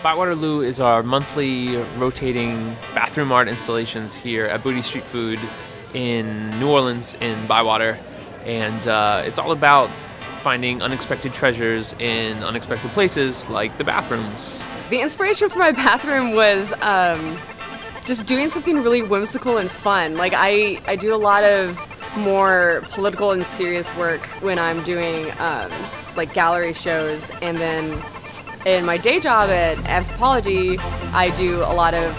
Bywaterloo is our monthly rotating bathroom art installations here at Booty Street Food in New Orleans in Bywater. And it's all about finding unexpected treasures in unexpected places like the bathrooms. The inspiration for my bathroom was just doing something really whimsical and fun. Like I do a lot of more political and serious work when I'm doing like gallery shows, and then in my day job at anthropology, I do a lot of,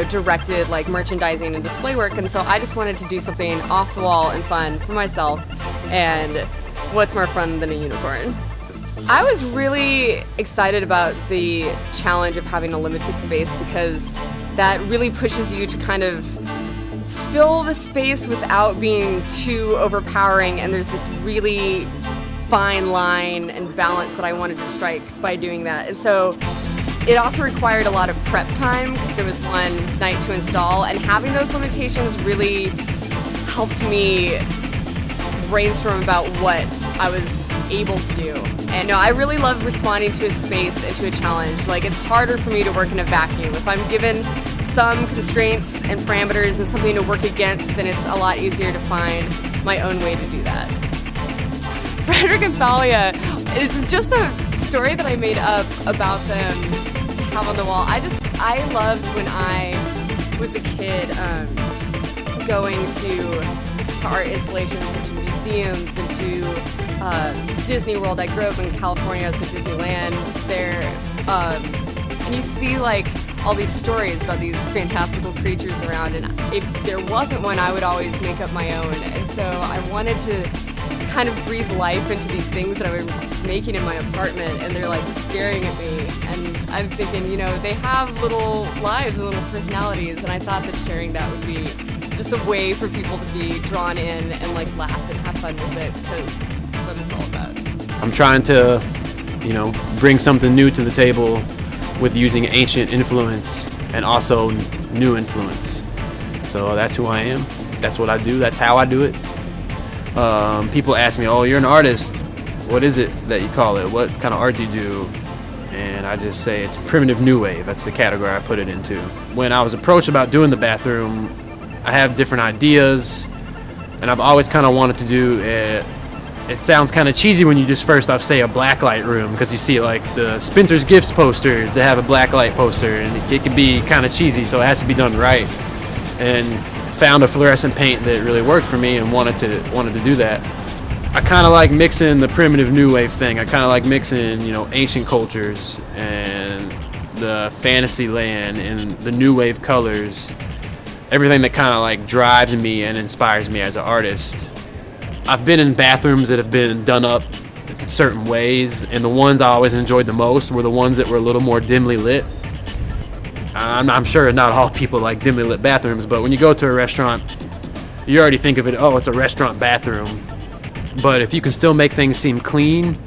directed like merchandising and display work, and so I just wanted to do something off the wall and fun for myself, and what's more fun than a unicorn? I was really excited about the challenge of having a limited space because that really pushes you to kind of fill the space without being too overpowering, and there's this really fine line and balance that I wanted to strike by doing that. And so it also required a lot of prep time because there was one night to install, and having those limitations really helped me brainstorm about what I was able to do. And no, I really love responding to a space and to a challenge. Like, it's harder for me to work in a vacuum. If I'm given some constraints and parameters and something to work against, then it's a lot easier to find my own way to do that. Frederick and Thalia, it's just a story that I made up about them to have on the wall. I loved when I was a kid going to art installations, into museums, into Disney World. I grew up in California, so Disneyland there. And you see like all these stories about these fantastical creatures around, and if there wasn't one, I would always make up my own. And so I wanted to kind of breathe life into these things that I was making in my apartment, and they're like staring at me, and I'm thinking, they have little lives and little personalities, and I thought that sharing that would be just a way for people to be drawn in and like laugh and have fun with it, because that's what it's all about. I'm trying to, bring something new to the table with using ancient influence and also new influence. So that's who I am. That's what I do. That's how I do it. People ask me, oh, you're an artist. What is it that you call it? What kind of art do you do? And I just say it's primitive new wave. That's the category I put it into. When I was approached about doing the bathroom, I have different ideas, and I've always kind of wanted to do it. It sounds kind of cheesy when you just first off say a blacklight room, because you see like the Spencer's Gifts posters that have a blacklight poster, and it can be kind of cheesy, so it has to be done right. And found a fluorescent paint that really worked for me and wanted to do that. I kind of like mixing the primitive new wave thing. I kind of like mixing, ancient cultures and the fantasy land and the new wave colors. Everything that kind of like drives me and inspires me as an artist. I've been in bathrooms that have been done up in certain ways, and the ones I always enjoyed the most were the ones that were a little more dimly lit. I'm sure not all people like dimly lit bathrooms, but when you go to a restaurant, you already think of it, oh, it's a restaurant bathroom. But if you can still make things seem clean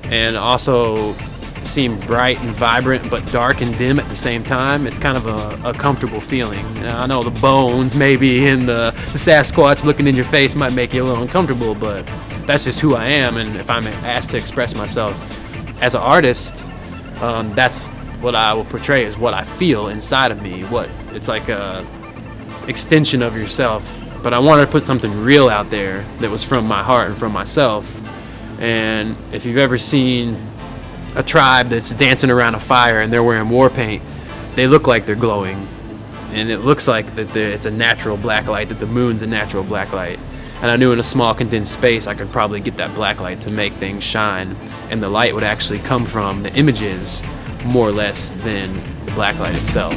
and also seem bright and vibrant but dark and dim at the same time, it's kind of a comfortable feeling. Now, I know the bones maybe and the Sasquatch looking in your face might make you a little uncomfortable, but that's just who I am, and if I'm asked to express myself as an artist, that's what I will portray is what I feel inside of me. It's like a extension of yourself, but I wanted to put something real out there that was from my heart and from myself. And if you've ever seen a tribe that's dancing around a fire and they're wearing war paint, they look like they're glowing, and it looks like that it's a natural black light, that the moon's a natural black light. And I knew in a small condensed space I could probably get that black light to make things shine, and the light would actually come from the images more or less than the black light itself.